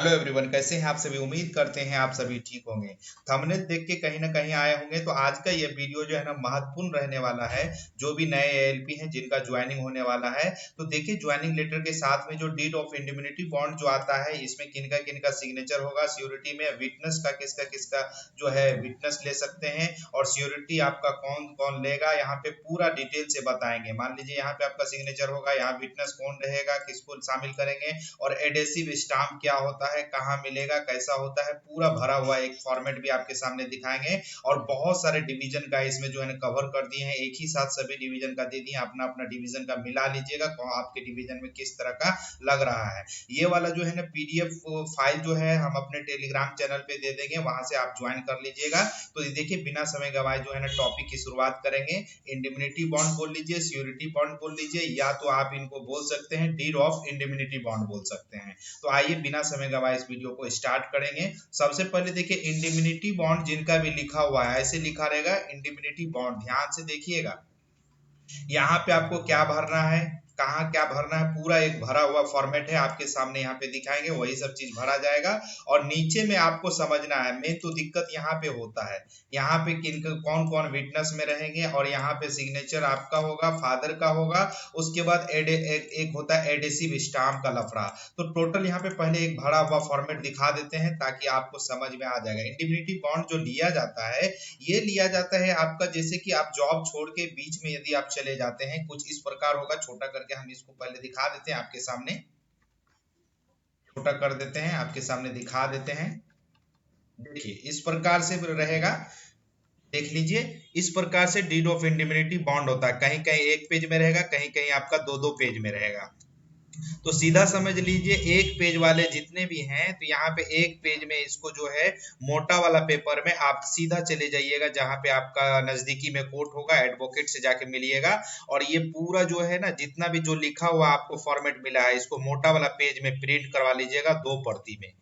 Hello everyone, कैसे हैं आप सभी। उम्मीद करते हैं आप सभी ठीक होंगे। थंबनेल देख के कहीं ना कहीं आए होंगे। तो आज का ये वीडियो जो है ना महत्वपूर्ण रहने वाला है। जो भी नए एएलपी हैं जिनका ज्वाइनिंग होने वाला है, तो देखिए ज्वाइनिंग लेटर के साथ में जो डीड ऑफ इंडिमिनिटी बॉन्ड जो आता है, इसमें किनका सिग्नेचर होगा। सियोरिटी में विटनेस का किसका किसका जो है विटनेस ले सकते हैं, और सियोरिटी आपका कौन कौन लेगा, यहाँ पे पूरा डिटेल से बताएंगे। मान लीजिए यहाँ पे आपका सिग्नेचर होगा, यहाँ विटनेस कौन रहेगा, किसको शामिल करेंगे, और एडेसिव स्टाम्प क्या होता है, कहाँ मिलेगा, कैसा होता है, पूरा भरा हुआ एक फॉर्मेट भी आपके सामने दिखाएंगे। और बहुत सारे डिवीजन का इसमें जो है कवर कर दिए हैं, एक ही साथ सभी डिवीजन का दे दिए। अपना अपना डिवीजन का मिला लीजिएगा, आपके डिवीजन में किस तरह का लग रहा है। ये वाला जो है ना पीडीएफ फाइल जो है हम अपने टेलीग्राम चैनल पे दे देंगे, वहां से आप ज्वाइन कर लीजिएगा। तो देखिए बिना समय गवाए जो है ना टॉपिक की शुरुआत करेंगे। इंडिमिनिटी बॉन्ड बोल लीजिए, सियोरिटी बॉन्ड बोल लीजिए, या तो आप इनको बोल सकते हैं डीड ऑफ इंडिमिनिटी बॉन्ड बोल सकते हैं। तो आइए बिना समय गवाए इस वीडियो को स्टार्ट करेंगे। सबसे पहले देखिए इंडिमिनिटी बॉन्ड जिनका भी लिखा हुआ है, ऐसे लिखा रहेगा इंडिमिनिटी बॉन्ड। ध्यान से देखिएगा, यहाँ पे आपको क्या भरना है, कहाँ क्या भरना है, पूरा एक भरा हुआ फॉर्मेट है आपके सामने, यहाँ पे दिखाएंगे, वही सब चीज भरा जाएगा। और नीचे में आपको समझना है, मेन तो दिक्कत यहाँ पे होता है, यहाँ पे किन कौन कौन विटनेस में रहेंगे, और यहाँ पे सिग्नेचर आपका होगा, फादर का होगा। उसके बाद एक होता है एडेसिव स्टाम्प का लफड़ा। तो टोटल यहाँ पे पहले एक भरा हुआ फॉर्मेट दिखा देते हैं ताकि आपको समझ में आ जाएगा। इंडिमिनिटी बॉन्ड जो लिया जाता है, ये लिया जाता है आपका, जैसे कि आप जॉब छोड़ के बीच में यदि आप चले जाते हैं, कुछ इस प्रकार होगा। छोटा करके हम इसको पहले दिखा देते हैं आपके सामने, छोटा कर देते हैं, आपके सामने दिखा देते हैं। देखिए इस प्रकार से रहेगा, देख लीजिए। इस प्रकार से डीड ऑफ इंडिमिनिटी बॉन्ड होता है। कहीं कहीं एक पेज में रहेगा, कहीं कहीं आपका दो दो पेज में रहेगा। तो सीधा समझ लीजिए, एक पेज वाले जितने भी हैं, तो यहाँ पे एक पेज में इसको जो है मोटा वाला पेपर में आप सीधा चले जाइएगा, जहाँ पे आपका नजदीकी में कोर्ट होगा, एडवोकेट से जाके मिलिएगा। और ये पूरा जो है ना जितना भी जो लिखा हुआ आपको फॉर्मेट मिला है, इसको मोटा वाला पेज में प्रिंट करवा लीजिएगा, 2 प्रति में।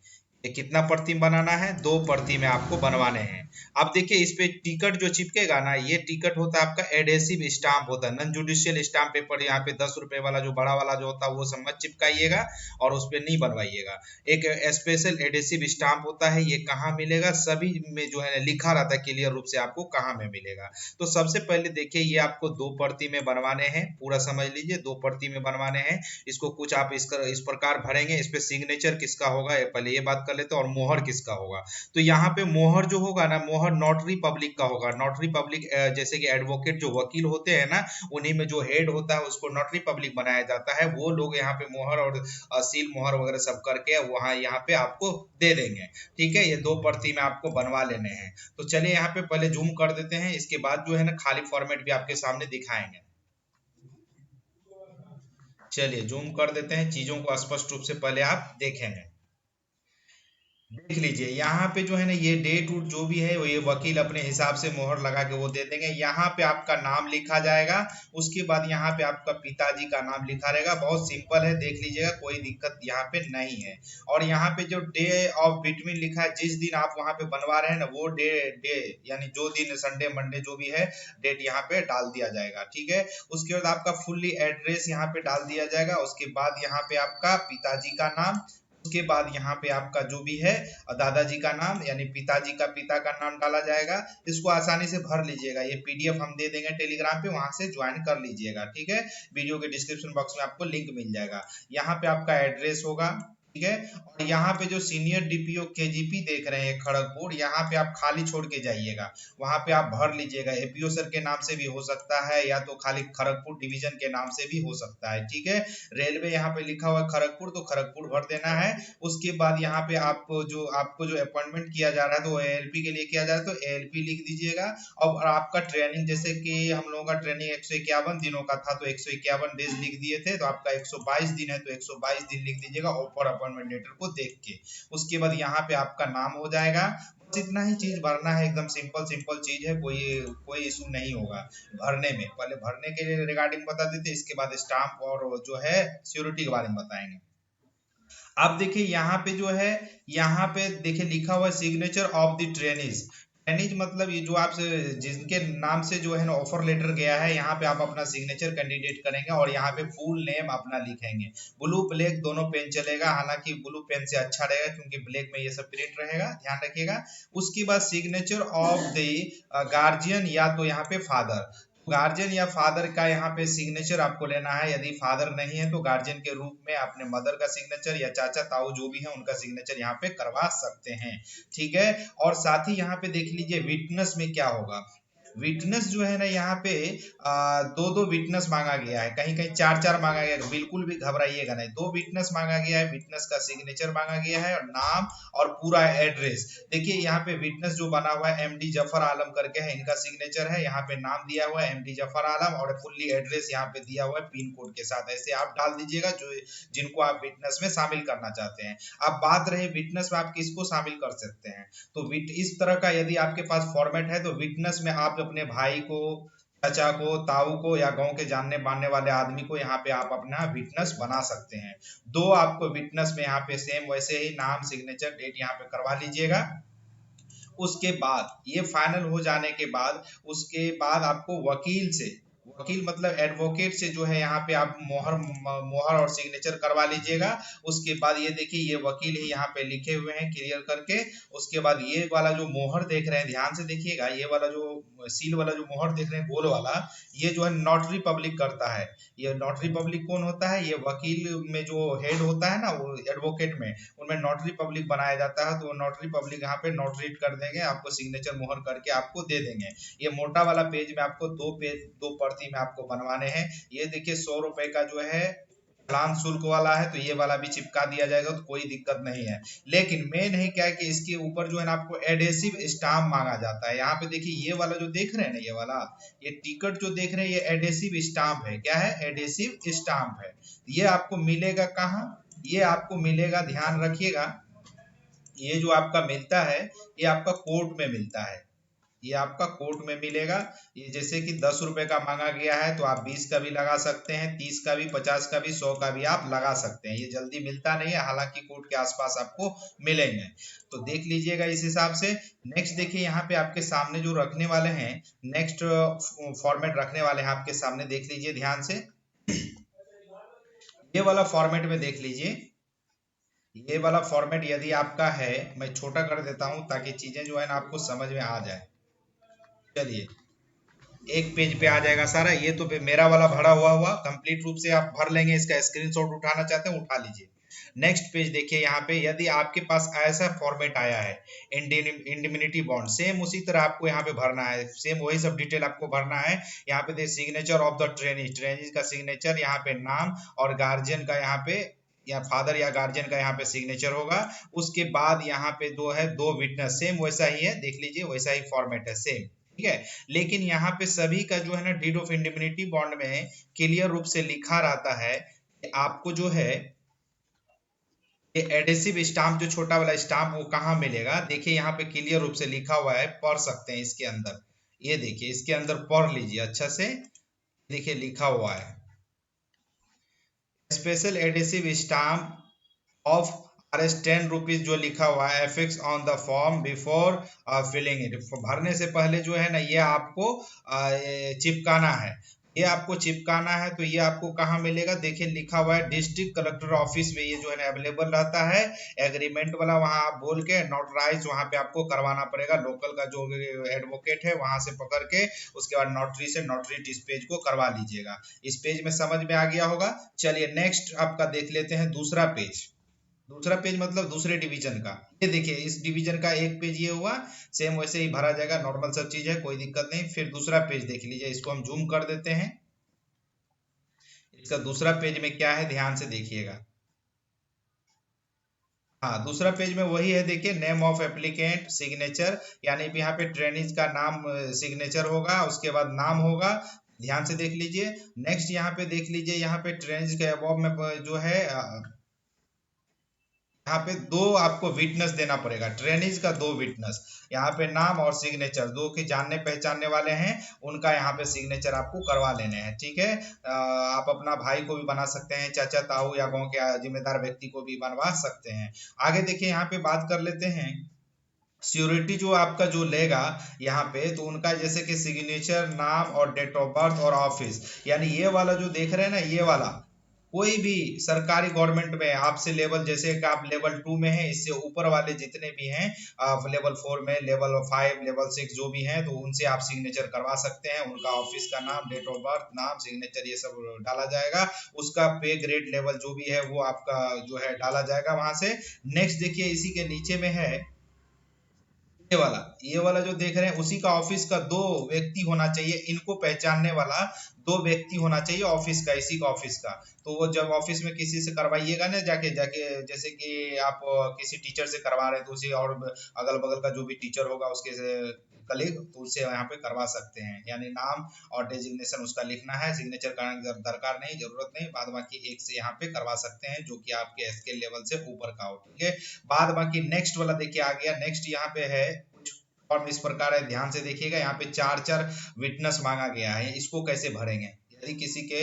ये कितना प्रति बनाना है, 2 प्रति में आपको बनवाने हैं। अब देखिए इस पे टिकट जो चिपकेगा ना, ये टिकट होता है आपका एडेसिव स्टाम्प होता है, नॉन जुडिशियल स्टाम्प पेपर। यहाँ पे 10 रुपए वाला जो बड़ा वाला जो होता है वो सब मत चिपकाइएगा और उस पे नहीं बनवाइएगा। एक स्पेशल एडेसिव स्टाम्प होता है, ये कहाँ मिलेगा, सभी में जो है लिखा रहता है क्लियर रूप से आपको कहाँ में मिलेगा। तो सबसे पहले देखिए ये आपको 2 प्रति में बनवाने हैं, पूरा समझ लीजिए 2 प्रति में बनवाने हैं। इसको कुछ आप इस प्रकार भरेंगे। इस पे सिग्नेचर किसका होगा, पहले ये बात कर लेते हैं, और मोहर किसका होगा। तो यहाँ पे मोहर जो होगा ना, मोहर नोटरी पब्लिक का होगा। नोटरी पब्लिक जैसे कि एडवोकेट जो वकील होते हैं ना, उन्हीं में जो हेड होता है उसको नोटरी पब्लिक बनाया जाता है। वो लोग यहाँ पे मोहर और सील मोहर वगैरह सब करके वहां यहाँ पे आपको दे देंगे। ठीक है, ये 2 प्रति में आपको बनवा लेने हैं। तो चलिए यहाँ पे पहले जूम कर देते हैं, इसके बाद जो है ना खाली फॉर्मेट भी आपके सामने दिखाएंगे। चलिए जूम कर देते हैं, चीजों को स्पष्ट रूप से पहले आप देखेंगे। देख लीजिए यहाँ पे जो है ना ये डेट उट जो भी है वो ये वकील अपने हिसाब से मोहर लगा के वो दे देंगे। यहाँ पे आपका नाम लिखा जाएगा, उसके बाद यहाँ पे आपका पिताजी का नाम लिखा रहेगा। बहुत सिंपल है, देख लीजिएगा, कोई दिक्कत यहाँ पे नहीं है। और यहाँ पे जो डे ऑफ बिटवीन लिखा है, जिस दिन आप वहाँ पे बनवा रहे हैं ना, वो डे डे यानी जो दिन संडे मंडे जो भी है, डेट यहाँ पे डाल दिया जाएगा। ठीक है, उसके बाद आपका फुल्ली एड्रेस यहाँ पे डाल दिया जाएगा। उसके बाद यहाँ पे आपका पिताजी का नाम, उसके बाद यहाँ पे आपका जो भी है दादाजी का नाम यानी पिताजी का पिता का नाम डाला जाएगा। इसको आसानी से भर लीजिएगा, ये पीडीएफ हम दे देंगे टेलीग्राम पे, वहां से ज्वाइन कर लीजिएगा। ठीक है, वीडियो के डिस्क्रिप्शन बॉक्स में आपको लिंक मिल जाएगा। यहाँ पे आपका एड्रेस होगा। ठीक है, और यहाँ पे जो सीनियर डीपीओ केजीपी देख रहे हैं खड़गपुर, यहाँ पे आप खाली छोड़ के जाइएगा, वहां पे आप भर लीजिएगा। एपीओ सर के नाम से भी हो सकता है, या तो खाली खड़गपुर डिवीजन के नाम से भी हो सकता है। ठीक है, रेलवे यहाँ पे लिखा हुआ है खड़गपुर, तो खड़गपुर भर देना है। उसके बाद यहाँ पे आपको जो अपॉइंटमेंट किया जा रहा है, तो एएलपी के लिए किया जा रहा है, तो एएलपी लिख दीजिएगा। और आपका ट्रेनिंग, जैसे कि हम लोगों का ट्रेनिंग 151 दिनों का था, तो 151 डेज लिख दिए थे। तो आपका 122 दिन है, तो 122 दिन लिख दीजिएगा ऑफर अपॉइंटमेंट लेटर को देख के। उसके बाद यहाँ पे आपका नाम हो जाएगा। बस इतना ही चीज भरना है, एकदम सिंपल सिंपल चीज है, कोई कोई इशू नहीं होगा भरने में। पहले भरने के लिए रिगार्डिंग बता देते, इसके बाद स्टाम्प और जो है सिक्योरिटी के बारे में बताएंगे। अब देखिए यहाँ पे जो है, यहाँ पे देखिए लिखा हुआ है signature of the trainees. Trainees मतलब ये जो आप जिनके नाम से जो है ना ऑफर लेटर गया है, यहाँ पे आप अपना सिग्नेचर कैंडिडेट करेंगे और यहाँ पे फुल नेम अपना लिखेंगे। ब्लू ब्लैक दोनों पेन चलेगा, हालांकि ब्लू पेन से अच्छा रहेगा क्योंकि ब्लैक में ये सब प्रिंट रहेगा, ध्यान रखिएगा। उसके बाद सिग्नेचर ऑफ द गार्जियन या तो यहाँ पे फादर, गार्जियन या फादर का यहाँ पे सिग्नेचर आपको लेना है। यदि फादर नहीं है तो गार्जियन के रूप में अपने मदर का सिग्नेचर या चाचा ताऊ जो भी है उनका सिग्नेचर यहाँ पे करवा सकते हैं, ठीक है। और साथ ही यहाँ पे देख लीजिए विटनेस में क्या होगा। विटनेस जो है ना यहाँ पे दो दो विटनेस मांगा गया है, कहीं कहीं चार चार मांगा गया है, बिल्कुल भी घबराइएगा नहीं। दो विटनेस मांगा गया है, विटनेस का सिग्नेचर मांगा गया है और नाम और पूरा एड्रेस। देखिए यहाँ पे विटनेस जो बना हुआ है एमडी जफर आलम करके है, इनका सिग्नेचर है, यहाँ पे नाम दिया हुआ है एमडी जफर आलम और फुल्ली एड्रेस यहाँ पे दिया हुआ है पिन कोड के साथ। ऐसे आप डाल दीजिएगा जो जिनको आप विटनेस में शामिल करना चाहते हैं। अब बात रही विटनेस में आप किसको शामिल कर सकते हैं, तो इस तरह का यदि आपके पास फॉर्मेट है तो विटनेस में आप अपने भाई को, चाचा को, ताऊ को या गांव के जानने मानने वाले आदमी को यहाँ पे आप अपना विटनेस बना सकते हैं। दो आपको विटनेस में यहाँ पे सेम वैसे ही नाम सिग्नेचर डेट यहाँ पे करवा लीजिएगा। उसके बाद ये फाइनल हो जाने के बाद उसके बाद आपको वकील से, वकील मतलब एडवोकेट से जो है यहाँ पे आप मोहर और सिग्नेचर करवा लीजिएगा। उसके बाद ये देखिए ये वकील ही यहाँ पे लिखे हुए हैं क्लियर करके। उसके बाद ये वाला जो मोहर देख रहे हैं ध्यान से देखिएगा, ये वाला जो सील वाला जो मोहर देख रहे हैं गोल वाला, ये जो है नोटरी पब्लिक करता है। ये नोटरी पब्लिक कौन होता है, ये वकील में जो हेड होता है ना वो एडवोकेट में, उनमें नोटरी पब्लिक बनाया जाता है। तो वो नोटरी पब्लिक यहाँ पे नोटरी कर देंगे, आपको सिग्नेचर मोहर करके आपको दे देंगे। ये मोटा वाला पेज में आपको दो प्रति में आपको बनवाने हैं। ये देखिए 100 रुपए का जो है चालान शुल्क वाला है, तो ये वाला भी चिपका दिया जाएगा, तो कोई दिक्कत नहीं है। लेकिन मेन है क्या है कि इसके ऊपर जो है ना आपको एडेसिव स्टाम्प मांगा जाता है। यहाँ पे देखिए ये वाला जो देख रहे हैं ना, ये वाला ये टिकट जो देख रहे हैं ये एडेसिव स्टाम्प है। क्या है, एडेसिव स्टाम्प है। ये आपको मिलेगा कहाँ, ये आपको मिलेगा, ध्यान रखिएगा, ये जो आपका मिलता है ये आपका कोर्ट में मिलता है, ये आपका कोर्ट में मिलेगा। ये जैसे कि 10 रुपए का मांगा गया है तो आप 20 का भी लगा सकते हैं, 30 का भी, 50 का भी, 100 का भी आप लगा सकते हैं। ये जल्दी मिलता नहीं है, हालांकि कोर्ट के आसपास आपको मिलेंगे, तो देख लीजिएगा इस हिसाब से। नेक्स्ट देखिए यहाँ पे आपके सामने जो रखने वाले हैं, नेक्स्ट फॉर्मेट रखने वाले हैं आपके सामने, देख लीजिए ध्यान से। ये वाला फॉर्मेट में देख लीजिए, ये वाला फॉर्मेट यदि आपका है, मैं छोटा कर देता हूं ताकि चीजें जो है ना आपको समझ में आ जाए। चलिए एक पेज पे आ जाएगा सारा। ये तो मेरा वाला भरा हुआ कंप्लीट रूप से आप भर लेंगे, इसका स्क्रीनशॉट उठाना चाहते हैं उठा लीजिए। नेक्स्ट पेज देखिए, यहाँ पे यदि आपके पास ऐसा फॉर्मेट आया है इंडिमिनिटी बॉन्ड, सेम उसी तरह आपको यहाँ पे भरना है, सेम वही सब डिटेल आपको भरना है। यहाँ पे सिग्नेचर ऑफ द ट्रेनिज का सिग्नेचर, यहाँ पे नाम और गार्जियन का यहाँ पे या फादर या गार्जियन का यहाँ पे सिग्नेचर होगा। उसके बाद यहाँ पे दो विटनेस, सेम वैसा ही है, देख लीजिए वैसा ही फॉर्मेट है सेम, ठीक है। लेकिन यहाँ पे सभी का जो है ना डीड ऑफ इंडिमिनिटी बॉन्ड में क्लियर रूप से लिखा रहता है कि आपको जो है ये एडेसिव स्टाम्प, जो छोटा वाला स्टाम्प, वो कहाँ मिलेगा। देखिए यहाँ पे क्लियर रूप से लिखा हुआ है, पढ़ सकते हैं इसके अंदर, ये देखिए इसके अंदर पढ़ लीजिए अच्छा से, देखिए लिखा हुआ है special adhesive stamp of RS 10 rupees, जो लिखा हुआ है affix on the form before filling it, भरने से पहले जो है ना ये आपको चिपकाना है, ये आपको चिपकाना है। तो ये आपको कहाँ मिलेगा, देखिए लिखा हुआ है डिस्ट्रिक्ट कलेक्टर ऑफिस में, ये जो है ना अवेलेबल रहता है एग्रीमेंट वाला, वहां आप बोल के नोटराइज वहां पे आपको करवाना पड़ेगा, लोकल का जो एडवोकेट है वहां से पकड़ के, उसके बाद नोटरी से नोटरी इस पेज को करवा लीजिएगा। इस पेज में समझ में आ गया होगा। चलिए नेक्स्ट आपका देख लेते हैं दूसरा पेज। दूसरा पेज मतलब दूसरे डिवीजन का, ये देखिए इस डिवीजन का एक पेज ये हुआ, सेम वैसे ही भरा जाएगा, नॉर्मल सब चीज है, कोई दिक्कत नहीं। फिर दूसरा पेज देख लीजिए, इसको हम जूम कर देते हैं। इसका दूसरा पेज में क्या है ध्यान से देखिएगा। हाँ दूसरा पेज में वही है, देखिए नेम ऑफ एप्लीकेंट, सिग्नेचर, यानी यहाँ पे ट्रेनिज का नाम सिग्नेचर होगा, उसके बाद नाम होगा, ध्यान से देख लीजिए। नेक्स्ट यहाँ पे देख लीजिए, यहाँ पे ट्रेनिज के अबव में जो है यहाँ पे दो आपको विटनेस देना पड़ेगा, ट्रेनिज का दो विटनेस, यहाँ पे नाम और सिग्नेचर, दो के जानने पहचानने वाले हैं उनका यहाँ पे सिग्नेचर आपको करवा लेने हैं, ठीक है। आप अपना भाई को भी बना सकते हैं, चाचा ताऊ या गांव के जिम्मेदार व्यक्ति को भी बनवा सकते हैं। आगे देखिए यहाँ पे बात कर लेते हैं श्योरिटी जो आपका जो लेगा यहाँ पे, तो उनका जैसे कि सिग्नेचर, नाम और डेट ऑफ बर्थ और ऑफिस, यानी ये वाला जो देख रहे हैं ना, ये वाला कोई भी सरकारी गवर्नमेंट में आपसे लेवल, जैसे कि आप लेवल 2 में हैं, इससे ऊपर वाले जितने भी हैं, लेवल 4 में, लेवल 5, लेवल 6 जो भी हैं, तो उनसे आप सिग्नेचर करवा सकते हैं। उनका ऑफिस का नाम, डेट ऑफ बर्थ, नाम, सिग्नेचर, ये सब डाला जाएगा। उसका पे ग्रेड लेवल जो भी है वो आपका जो है डाला जाएगा वहां से। नेक्स्ट देखिए, इसी के नीचे में है ये वाला जो देख रहे हैं, उसी का ऑफिस का 2 व्यक्ति होना चाहिए, इनको पहचानने वाला 2 व्यक्ति होना चाहिए ऑफिस का, इसी का ऑफिस का। तो वो जब ऑफिस में किसी से करवाइएगा ना, जाके जाके जैसे कि आप किसी टीचर से करवा रहे हैं, तो उसी और अगल बगल का जो भी टीचर होगा उसके कलीग, तो उससे यहाँ पे करवा सकते हैं। यानी नाम और डेजिग्नेशन उसका लिखना है, सिग्नेचर करने की दरकार नहीं, जरूरत नहीं, बाद बाकी एक से यहाँ पे करवा सकते हैं जो कि आपके स्केल लेवल से ऊपर का हो, ठीक है। बाद बाकी नेक्स्ट वाला देखिए आ गया। नेक्स्ट यहाँ पे है फॉर्म इस प्रकार है, ध्यान से देखिएगा, यहाँ पे 4 विटनेस मांगा गया है। इसको कैसे भरेंगे, यदि किसी के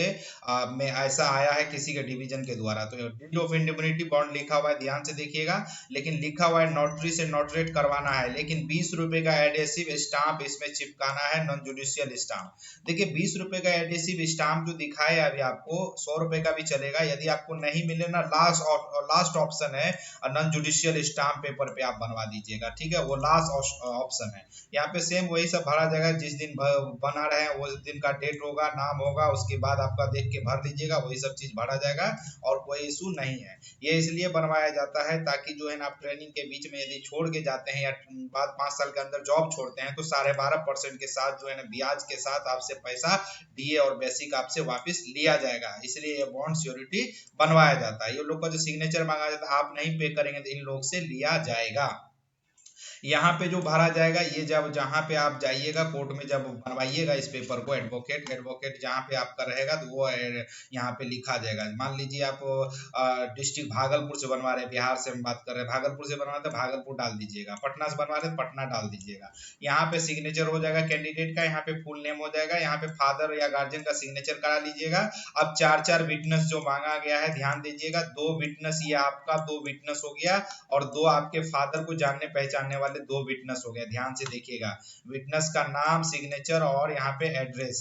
में ऐसा आया है किसी के डिवीजन के द्वारा, तो डीड ऑफ इंडिमनिटी बॉन्ड लिखा हुआ है, ध्यान से देखिएगा, लेकिन लिखा हुआ है नोटरी से नोटरेट करवाना है, लेकिन 20 रुपए का एडेसिव स्टाम्प इसमें चिपकाना है, नॉन जुडिशियल स्टाम्प। देखिए 20 रुपए का एडेसिव स्टाम्प जो दिखाया अभी आपको, 100 रुपए का भी चलेगा। यदि आपको नहीं मिले ना, लास्ट ऑप्शन है नॉन जुडिशियल स्टाम्प पेपर पे आप बनवा दीजिएगा, ठीक है, वो लास्ट ऑप्शन है। यहाँ पे सेम वही सब भरा जाएगा, जिस दिन बना रहे हैं उस दिन का डेट होगा, नाम होगा, उसके बाद आपका देख के भर दीजिएगा, वही सब चीज भरा जाएगा और कोई इशू नहीं है। ये इसलिए बनवाया जाता है ताकि जो है ना, आप ट्रेनिंग के बीच में यदि छोड़ के जाते हैं या बाद 5 साल के अंदर जॉब छोड़ते हैं, तो 12.5% के साथ जो है ना, ब्याज के साथ आपसे पैसा डीए और बेसिक आपसे वापस लिया जाएगा। इसलिए ये बॉन्ड श्योरिटी बनवाया जाता है। ये लोग का जो सिग्नेचर मांगा जाता है, आप नहीं पे करेंगे तो इन लोग से लिया जाएगा। यहाँ पे जो भरा जाएगा, ये जब जहाँ पे आप जाइएगा कोर्ट में, जब बनवाइएगा इस पेपर को, एडवोकेट जहाँ पे आपका रहेगा, तो वो यहाँ पे लिखा जाएगा। मान लीजिए आप डिस्ट्रिक्ट भागलपुर से बनवा रहे हैं, बिहार से हम बात कर रहे हैं, भागलपुर से बनवा रहे हैं, भागलपुर डाल दीजिएगा, पटना से बनवा रहे हैं, पटना डाल दीजिएगा। यहाँ पे सिग्नेचर हो जाएगा कैंडिडेट का, यहाँ पे फुल नेम हो जाएगा, यहाँ पे फादर या गार्जियन का सिग्नेचर करा लीजिएगा। अब 4 विटनेस जो मांगा गया है, ध्यान दीजिएगा, 2 विटनेस, ये आपका 2 विटनेस हो गया, और 2 आपके फादर को जानने पहचानने वाले 2 विटनेस हो गए। ध्यान से देखिएगा, विटनेस का नाम, सिग्नेचर और यहाँ पे एड्रेस,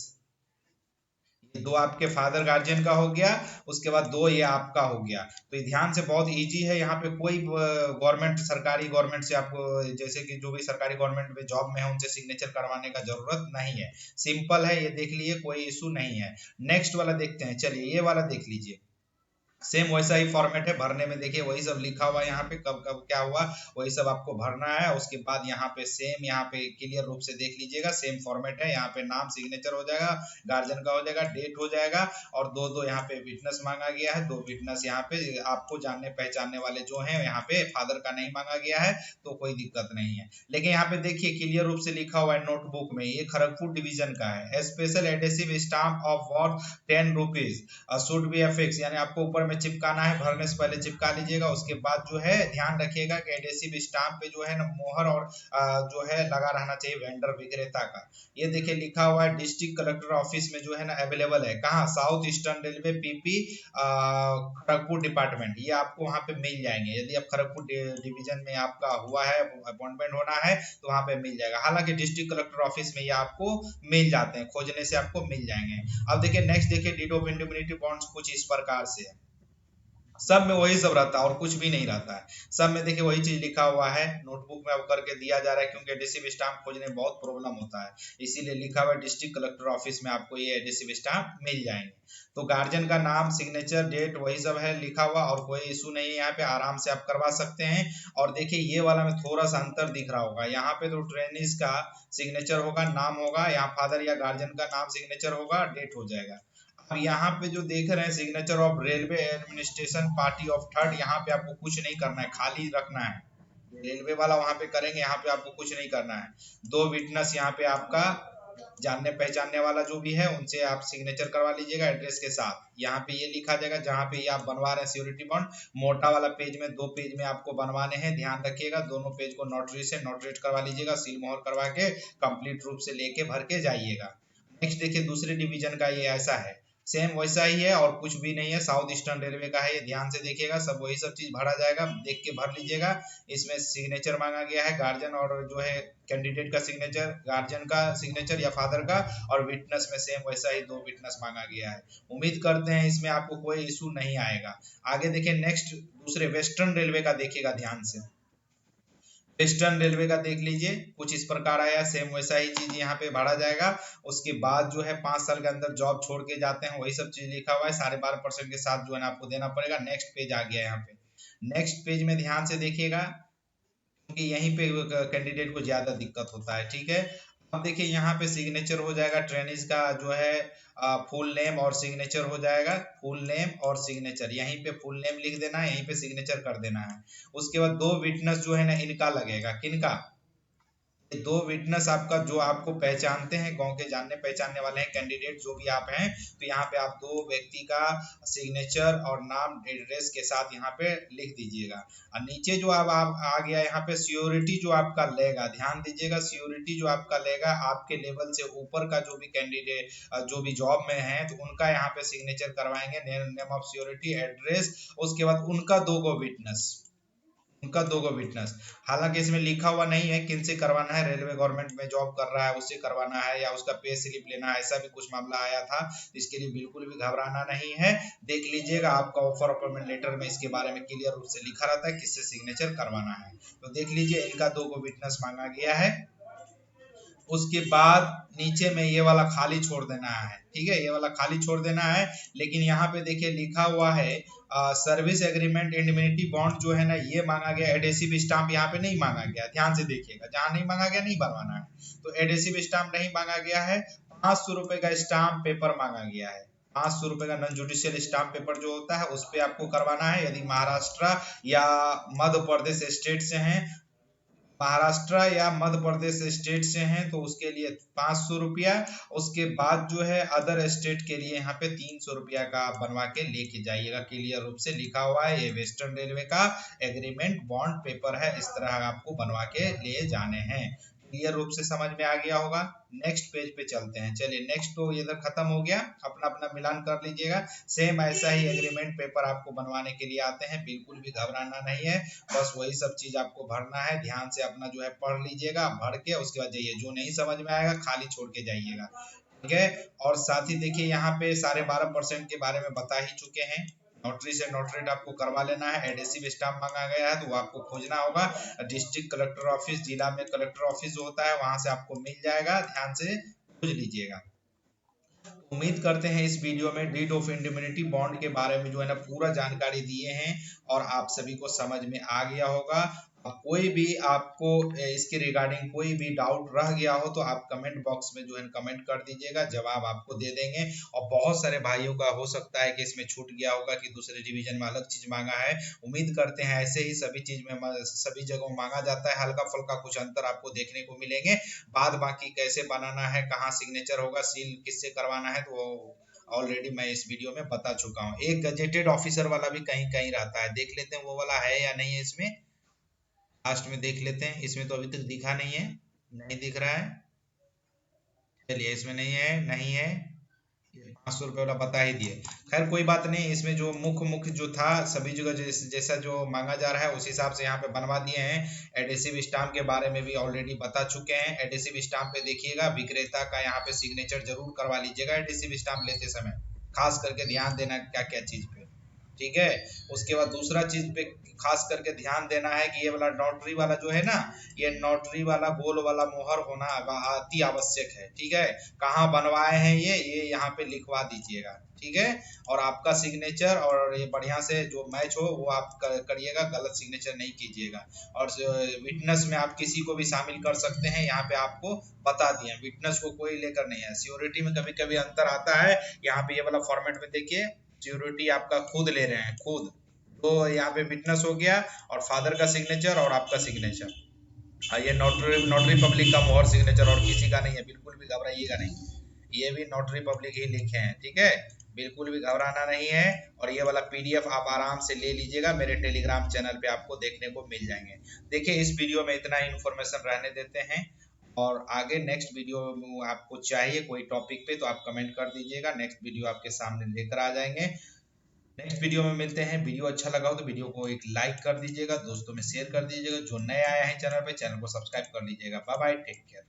ये 2 आपके फादर गार्जियन का हो गया, उसके बाद 2 ये आपका हो गया। तो ये ध्यान से, बहुत इजी है। यहाँ पे कोई गवर्नमेंट, सरकारी गवर्नमेंट से आपको, जैसे कि जो भी सरकारी गवर्नमेंट में जॉब में है, उनसे सिग्नेचर करवाने का जरूरत नहीं है, सिंपल है, ये देख लीजिए, कोई इशू नहीं है। नेक्स्ट वाला देखते हैं, चलिए ये वाला देख लीजिए, सेम वैसा ही फॉर्मेट है, भरने में देखिए वही सब लिखा हुआ है, यहाँ पे कब कब क्या हुआ वही सब आपको भरना है। उसके बाद यहाँ पे सेम, यहाँ पे क्लियर रूप से देख लीजिएगा, सेम फॉर्मेट है। यहाँ पे नाम, सिग्नेचर हो जाएगा, गार्जियन का हो जाएगा, डेट हो जाएगा, और 2 यहाँ पे विटनेस मांगा गया है, 2 विटनेस यहाँ पे आपको जानने पहचानने वाले जो है, यहाँ पे फादर का नहीं मांगा गया है, तो कोई दिक्कत नहीं है। लेकिन यहाँ पे देखिए क्लियर रूप से लिखा हुआ है नोटबुक में, ये खड़गपुर डिवीजन का है, special adhesive stamp of worth 10 rupees should be affix, यानी आपको ऊपर में चिपकाना है, भरने से पहले चिपका लीजिएगा। उसके बाद जो है ध्यान रखिएगा कि एडेसिव स्टाम्प पे जो है ना, मोहर और जो है लगा रहना चाहिए वेंडर विक्रेता का। ये देखिए लिखा हुआ है डिस्ट्रिक्ट कलेक्टर ऑफिस में जो है ना अवेलेबल है, कहाँ, south eastern railway PP Kharagpur department, ये आपको वहाँ पे मिल जाएंगे। यदि आप खड़गपुर डिवीजन में आपका हुआ है, अपॉइंटमेंट होना है, तो वहाँ पे मिल जाएगा। हालांकि डिस्ट्रिक्ट कलेक्टर ऑफिस में ये आपको मिल जाते हैं, खोजने से आपको मिल जाएंगे। अब देखिए नेक्स्ट, देखिए डीड ऑफ इंडिमनिटी बॉन्ड्स कुछ इस प्रकार से है, सब में वही सब रहता है और कुछ भी नहीं रहता है। सब में देखिए वही चीज लिखा हुआ है, नोटबुक में अब करके दिया जा रहा है, क्योंकि एडेसिव स्टाम्प खोजने में बहुत प्रॉब्लम होता है, इसीलिए लिखा हुआ है डिस्ट्रिक्ट कलेक्टर ऑफिस में आपको ये एडेसिव स्टाम्प मिल जाएंगे। तो गार्जियन का नाम, सिग्नेचर, डेट, वही सब है लिखा हुआ, और कोई इशू नहीं है, यहाँ पे आराम से आप करवा सकते हैं। और देखिए ये वाला में थोड़ा सा अंतर दिख रहा होगा, यहाँ पे तो ट्रेनिज का सिग्नेचर होगा, नाम होगा, यहाँ फादर या गार्जियन का नाम, सिग्नेचर होगा, डेट हो जाएगा। अब यहाँ पे जो देख रहे हैं signature of railway administration party of third, यहाँ पे आपको कुछ नहीं करना है, खाली रखना है। रेलवे वाला वहां पे करेंगे, यहाँ पे आपको कुछ नहीं करना है। 2 विटनेस यहाँ पे आपका जानने पहचानने वाला जो भी है, उनसे आप सिग्नेचर करवा लीजिएगा एड्रेस के साथ। यहाँ पे ये लिखा जाएगा जहाँ पे ये आप बनवा रहे हैं श्योरिटी बॉन्ड, मोटा वाला पेज में, 2 पेज में आपको बनवाने हैं, ध्यान रखिएगा। दोनों पेज को नोटरी से नोटरेट करवा लीजिएगा, सील मोहर करवा के कंप्लीट रूप से लेके भर के जाइएगा। नेक्स्ट देखिए दूसरे डिवीजन का ये ऐसा है, सेम वैसा ही है और कुछ भी नहीं है, साउथ ईस्टर्न रेलवे का है ये, ध्यान से देखिएगा, सब वही सब चीज भरा जाएगा, देख के भर लीजिएगा। इसमें सिग्नेचर मांगा गया है, गार्जियन और जो है कैंडिडेट का सिग्नेचर, गार्जियन का सिग्नेचर या फादर का, और विटनेस में सेम वैसा ही 2 विटनेस मांगा गया है। उम्मीद करते हैं इसमें आपको कोई इशू नहीं आएगा। आगे देखिए नेक्स्ट, दूसरे वेस्टर्न रेलवे का देखिएगा ध्यान से। वेस्टर्न रेलवे का देख लीजिए, कुछ इस प्रकार आया, सेम वैसा ही चीज यहाँ पे भरा जाएगा। उसके बाद जो है 5 साल के अंदर जॉब छोड़ के जाते हैं, वही सब चीज लिखा हुआ है, 12.5% के साथ जो है ना आपको देना पड़ेगा। नेक्स्ट पेज आ गया यहाँ पे, नेक्स्ट पेज में ध्यान से देखिएगा, क्योंकि यहीं पे कैंडिडेट को ज्यादा दिक्कत होता है, ठीक है। अब देखिए यहाँ पे सिग्नेचर हो जाएगा, ट्रेनिज का जो है फुल नेम और सिग्नेचर हो जाएगा, फुल नेम और सिग्नेचर, यहीं पे फुल नेम लिख देना है, यहीं पे सिग्नेचर कर देना है। उसके बाद 2 विटनेस जो है ना इनका लगेगा, किनका, 2 विटनेस आपका जो आपको पहचानते हैं, गांव के जानने पहचानने वाले हैं कैंडिडेट जो भी आप हैं, तो यहाँ पे आप 2 व्यक्ति का सिग्नेचर और नाम एड्रेस के साथ यहाँ पे लिख दीजिएगा। और नीचे जो अब आप आ गया यहाँ पे सियोरिटी जो आपका लेगा, ध्यान दीजिएगा, सियोरिटी जो आपका लेगा आपके लेवल से ऊपर का जो भी कैंडिडेट जो भी जॉब में है, तो उनका यहाँ पे सिग्नेचर करवाएंगे, नेम ऑफ सियोरिटी, एड्रेस, उसके बाद उनका 2 विटनेस, उनका 2 विटनेस। हालांकि इसमें लिखा हुआ नहीं है किन से करवाना है, रेलवे गवर्नमेंट में जॉब कर रहा है उससे करवाना है या उसका पे स्लिप लेना है, ऐसा भी कुछ मामला आया था, इसके लिए बिल्कुल भी घबराना नहीं है। देख लीजिएगा, आपका ऑफर अपॉइंटमेंट लेटर में इसके बारे में क्लियर रूप से लिखा रहता है किससे सिग्नेचर करवाना है। तो देख लीजिए, इनका 2 विटनेस मांगा गया है। उसके बाद नीचे में ये वाला खाली छोड़ देना है, ठीक है, ये वाला खाली छोड़ देना है। लेकिन यहाँ पे देखिए लिखा हुआ है सर्विस एग्रीमेंट इंडemnity बॉन्ड जो है ना ये मांगा गया, एडहेसिव स्टाम्प यहाँ पे नहीं मांगा गया, ध्यान से देखिएगा, जहाँ नहीं मांगा गया नहीं बनवाना है। तो एडहेसिव स्टाम्प नहीं मांगा गया है, 500 रुपए का स्टाम्प पेपर मांगा गया है, 500 रुपए का नॉन जुडिशियल स्टाम्प पेपर जो होता है उस पे आपको करवाना है। यदि महाराष्ट्र या मध्य प्रदेश स्टेट से हैं, महाराष्ट्र या मध्य प्रदेश स्टेट से हैं तो उसके लिए 500 रुपया। उसके बाद जो है अदर स्टेट के लिए यहाँ पे 300 रुपया का आप बनवा के लेके जाइएगा, क्लियर रूप से लिखा हुआ है, ये वेस्टर्न रेलवे का एग्रीमेंट बॉन्ड पेपर है, इस तरह आपको बनवा के ले जाने हैं। क्लियर रूप से समझ में आ गया होगा। नेक्स्ट पेज पे चलते हैं, चलिए नेक्स्ट तो इधर खत्म हो गया, अपना अपना मिलान कर लीजिएगा। सेम ऐसा ही एग्रीमेंट पेपर आपको बनवाने के लिए आते हैं, बिल्कुल भी घबराना नहीं है, बस वही सब चीज आपको भरना है, ध्यान से अपना जो है पढ़ लीजिएगा, भर के उसके बाद जाइए, जो नहीं समझ में आएगा खाली छोड़ के जाइएगा, ठीक है। और साथ ही देखिए यहाँ पे 12.5% के बारे में बता ही चुके हैं, नोटरी से नोटरेट आपको करवा लेना है, एडहेसिव स्टाम्प मांगा गया है तो वो आपको खोजना होगा, डिस्ट्रिक्ट कलेक्टर ऑफिस, जिला में कलेक्टर ऑफिस जो होता है वहां से आपको मिल जाएगा, ध्यान से खोज लीजिएगा। उम्मीद करते हैं इस वीडियो में डीड ऑफ इंडemnity बॉन्ड के बारे में जो है ना पूरा जानकारी दिए हैं और आप सभी को समझ में आ गया होगा। कोई भी आपको इसके रिगार्डिंग कोई भी डाउट रह गया हो तो आप कमेंट बॉक्स में जो है कमेंट कर दीजिएगा, जवाब आपको दे देंगे। और बहुत सारे भाइयों का हो सकता है कि इसमें छूट गया होगा कि दूसरे डिवीजन में अलग चीज मांगा है, उम्मीद करते हैं ऐसे ही सभी चीज में सभी जगह मांगा जाता है, हल्का फुल्का कुछ अंतर आपको देखने को मिलेंगे। बाद बाकी कैसे बनाना है, कहाँ सिग्नेचर होगा, सील किससे करवाना है, तो ऑलरेडी मैं इस वीडियो में बता चुका हूँ। एक गजेटेड ऑफिसर वाला भी कहीं कहीं रहता है, देख लेते हैं वो वाला है या नहीं है, इसमें लास्ट में देख लेते हैं। इसमें तो अभी तक दिखा नहीं है, नहीं दिख रहा है, चलिए इसमें नहीं है, नहीं है, 500 रुपये वाला बता ही दिए, खैर कोई बात नहीं। इसमें जो मुख्य जो था सभी जगह जैसा जो मांगा जा रहा है उस हिसाब से यहाँ पे बनवा दिए हैं। एडहेसिव स्टाम्प के बारे में भी ऑलरेडी बता चुके हैं, एडहेसिव स्टाम्प पे देखिएगा विक्रेता का यहाँ पे सिग्नेचर जरूर करवा लीजिएगा एडहेसिव स्टाम्प लेते समय, खास करके ध्यान देना क्या क्या चीज पे, ठीक है। उसके बाद दूसरा चीज पे खास करके ध्यान देना है कि ये वाला नोटरी वाला जो है ना, ये नोटरी वाला गोल वाला मोहर होना अति आवश्यक है, ठीक है। कहाँ बनवाए हैं ये यहाँ पे लिखवा दीजिएगा, ठीक है। और आपका सिग्नेचर और ये बढ़िया से जो मैच हो वो आप करिएगा, गलत सिग्नेचर नहीं कीजिएगा। और विटनेस में आप किसी को भी शामिल कर सकते हैं, यहाँ पे आपको बता दिए, विटनेस को कोई लेकर नहीं है। सिक्योरिटी में कभी कभी अंतर आता है, यहाँ पे ये वाला फॉर्मेट में देखिए, सिक्योरिटी आपका खुद ले रहे हैं, खुद, तो यहाँ पे विटनेस हो गया और फादर का सिग्नेचर और आपका सिग्नेचर, ये नोटरी पब्लिक का मोहर सिग्नेचर और किसी का नहीं है, बिल्कुल भी घबराइएगा नहीं, ये भी नोटरी पब्लिक ही लिखे हैं, ठीक है, बिल्कुल भी घबराना नहीं है। और ये वाला पीडीएफ आप आराम से ले लीजिएगा, मेरे टेलीग्राम चैनल पे आपको देखने को मिल जाएंगे। देखिए इस वीडियो में इतना ही इन्फॉर्मेशन रहने देते हैं, और आगे नेक्स्ट वीडियो में आपको चाहिए कोई टॉपिक पे तो आप कमेंट कर दीजिएगा, नेक्स्ट वीडियो आपके सामने लेकर आ जाएंगे। नेक्स्ट वीडियो में मिलते हैं। वीडियो अच्छा लगा हो तो वीडियो को एक लाइक कर दीजिएगा, दोस्तों में शेयर कर दीजिएगा, जो नए आया है चैनल पे चैनल को सब्सक्राइब कर लीजिएगा। Bye bye, take care.